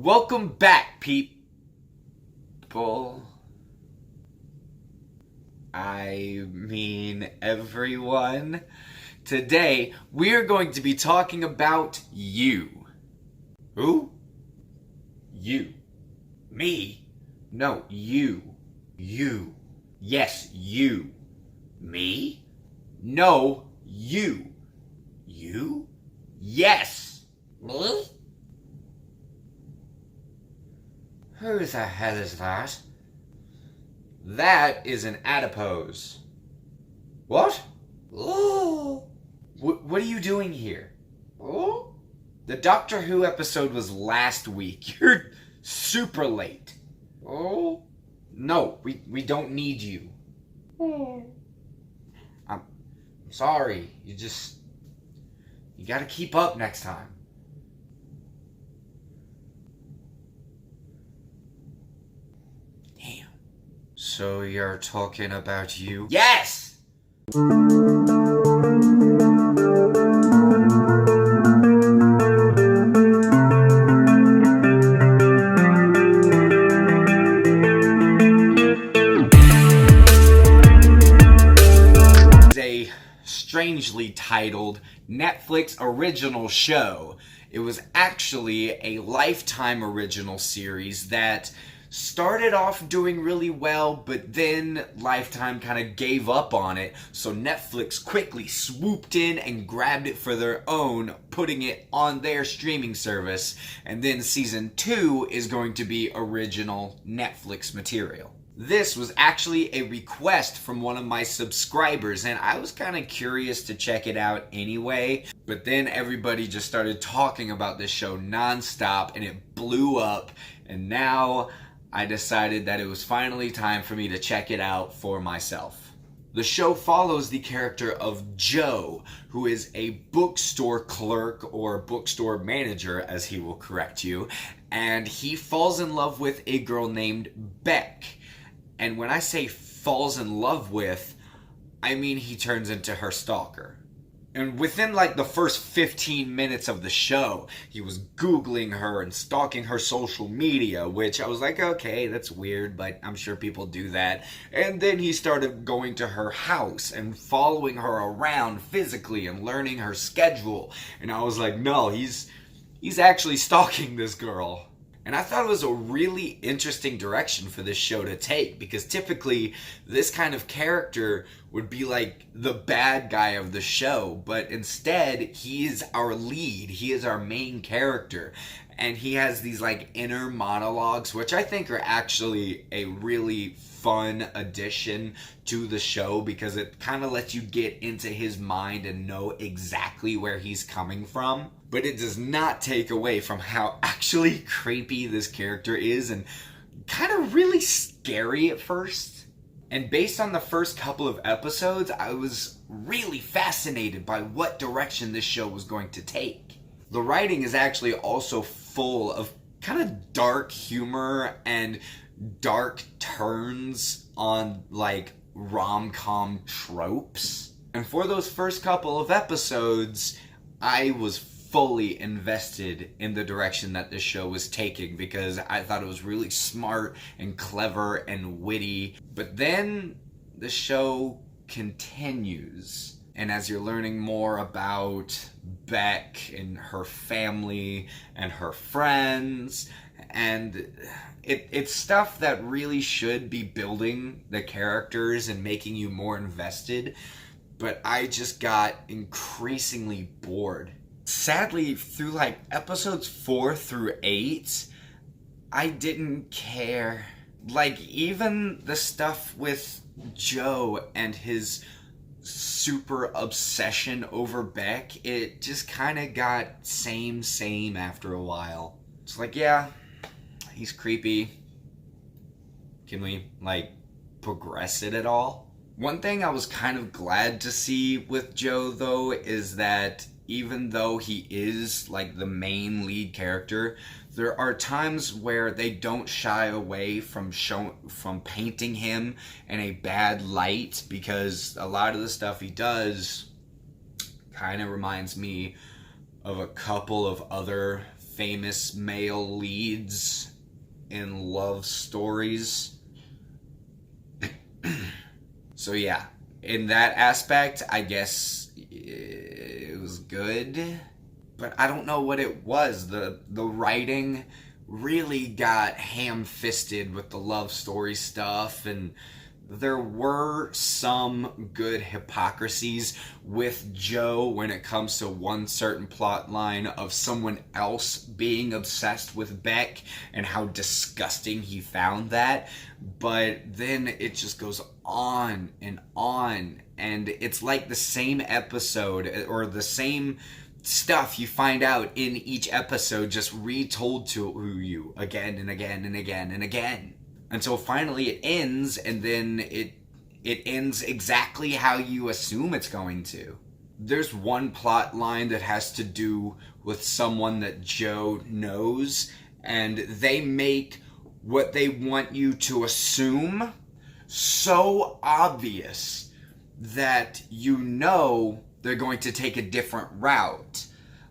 Welcome back, people. I mean, everyone. Today, we're going to be talking about you. Who? You. Me? No, you. You. Yes, you. Me? No, you. You? Yes. Me? Who the hell is that? That is an adipose. What? Ooh. What are you doing here? Ooh. The Doctor Who episode was last week. You're super late. Ooh. No, we don't need you. Ooh. I'm sorry. You gotta keep up next time. Damn. So you're talking about you? Yes! A strangely titled Netflix original show. It was actually a Lifetime original series that started off doing really well, but then Lifetime kind of gave up on it, so Netflix quickly swooped in and grabbed it for their own, putting it on their streaming service, and then season 2 is going to be original Netflix material. This was actually a request from one of my subscribers, and I was kind of curious to check it out anyway, but then everybody just started talking about this show nonstop, and it blew up, and now I decided that it was finally time for me to check it out for myself. The show follows the character of Joe, who is a bookstore clerk or bookstore manager, as he will correct you, and he falls in love with a girl named Beck. And when I say falls in love with, I mean he turns into her stalker. And within like the first 15 minutes of the show, he was Googling her and stalking her social media, which I was like, okay, that's weird, but I'm sure people do that. And then he started going to her house and following her around physically and learning her schedule. And I was like, no, he's actually stalking this girl. And I thought it was a really interesting direction for this show to take, because typically this kind of character would be like the bad guy of the show, but instead he is our lead, he is our main character, and he has these like inner monologues, which I think are actually a really fun addition to the show, because it kind of lets you get into his mind and know exactly where he's coming from. But it does not take away from how actually creepy this character is and kind of really scary at first. And based on the first couple of episodes, I was really fascinated by what direction this show was going to take. The writing is actually also full of kind of dark humor and dark turns on like rom-com tropes. And for those first couple of episodes, I was fully invested in the direction that this show was taking, because I thought it was really smart and clever and witty. But then the show continues, and as you're learning more about Beck and her family and her friends, and it's stuff that really should be building the characters and making you more invested, but I just got increasingly bored. Sadly, through like episodes 4 through 8, I didn't care. Like, even the stuff with Joe and his super obsession over Beck, it just kind of got same after a while. It's like, yeah, he's creepy. Can we, like, progress it at all? One thing I was kind of glad to see with Joe, though, is that even though he is like the main lead character, there are times where they don't shy away from painting him in a bad light, because a lot of the stuff he does kind of reminds me of a couple of other famous male leads in love stories. So yeah, in that aspect, I guess it was good. But I don't know what it was. The writing really got ham-fisted with the love story stuff, and there were some good hypocrisies with Joe when it comes to one certain plot line of someone else being obsessed with Beck and how disgusting he found that. But then it just goes on, and it's like the same episode or the same stuff you find out in each episode just retold to you again and again and again and again. Until finally it ends, and then it ends exactly how you assume it's going to. There's one plot line that has to do with someone that Joe knows, and they make what they want you to assume so obvious that you know they're going to take a different route.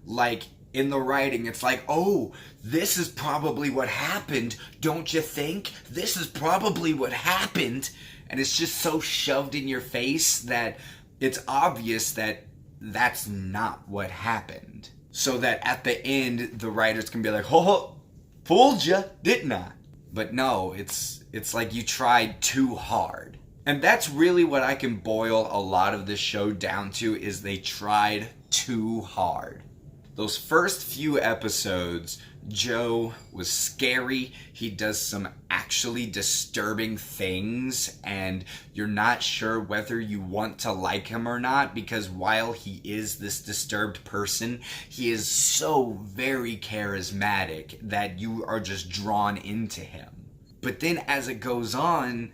Like, in the writing, it's like, oh, this is probably what happened, don't you think? This is probably what happened. And it's just so shoved in your face that it's obvious that that's not what happened. So that at the end, the writers can be like, oh, fooled ya, didn't I? But no, it's like you tried too hard. And that's really what I can boil a lot of this show down to, is they tried too hard. Those first few episodes, Joe was scary. He does some actually disturbing things, and you're not sure whether you want to like him or not, because while he is this disturbed person, he is so very charismatic that you are just drawn into him. But then as it goes on,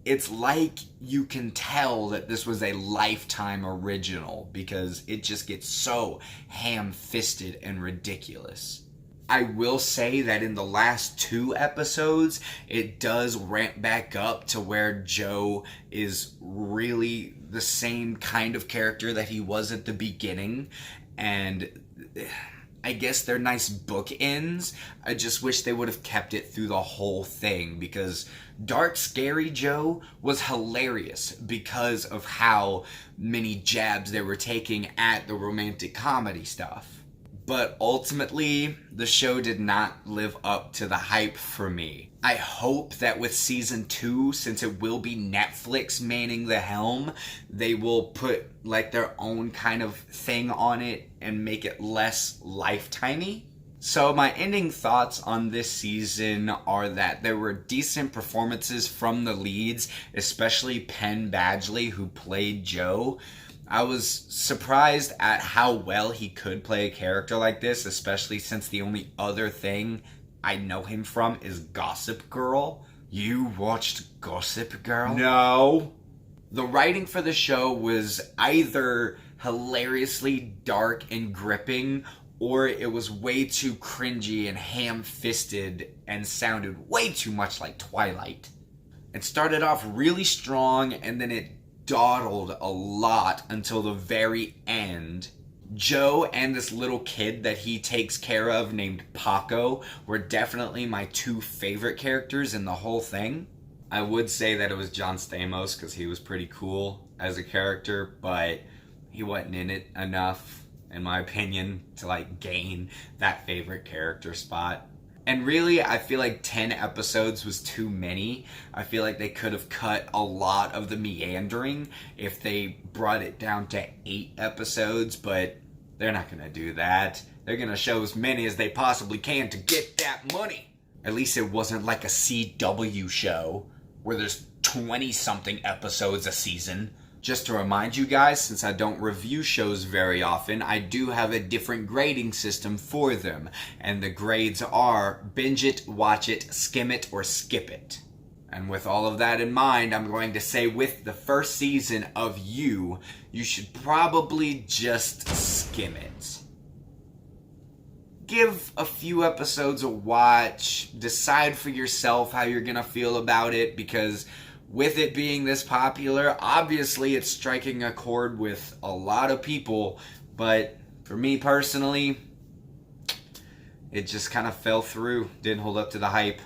it's like you can tell that this was a Lifetime original, because it just gets so ham-fisted and ridiculous. I will say that in the last 2 episodes, it does ramp back up to where Joe is really the same kind of character that he was at the beginning, and I guess they're nice bookends. I just wish they would have kept it through the whole thing, because Dark Scary Joe was hilarious because of how many jabs they were taking at the romantic comedy stuff. But ultimately, the show did not live up to the hype for me. I hope that with season 2, since it will be Netflix manning the helm, they will put like their own kind of thing on it and make it less Lifetimey. So my ending thoughts on this season are that there were decent performances from the leads, especially Penn Badgley, who played Joe. I was surprised at how well he could play a character like this, especially since the only other thing I know him from is Gossip Girl. You watched Gossip Girl? No. The writing for the show was either hilariously dark and gripping, or it was way too cringy and ham-fisted and sounded way too much like Twilight. It started off really strong, and then it dawdled a lot until the very end. Joe and this little kid that he takes care of named Paco were definitely my 2 favorite characters in the whole thing. I would say that it was John Stamos because he was pretty cool as a character, but he wasn't in it enough, in my opinion, to like gain that favorite character spot. And really, I feel like 10 episodes was too many. I feel like they could have cut a lot of the meandering if they brought it down to 8 episodes, but they're not going to do that. They're going to show as many as they possibly can to get that money. At least it wasn't like a CW show where there's 20-something episodes a season. Just to remind you guys, since I don't review shows very often, I do have a different grading system for them. And the grades are binge it, watch it, skim it, or skip it. And with all of that in mind, I'm going to say with the first season of You should probably just skim it. Give a few episodes a watch, decide for yourself how you're gonna feel about it, because with it being this popular, obviously it's striking a chord with a lot of people, but for me personally, it just kind of fell through. Didn't hold up to the hype.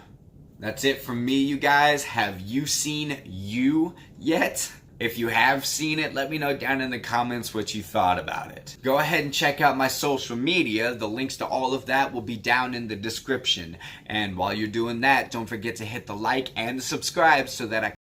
That's it from me, you guys. Have you seen You yet? If you have seen it, let me know down in the comments what you thought about it. Go ahead and check out my social media. The links to all of that will be down in the description. And while you're doing that, don't forget to hit the like and the subscribe so that I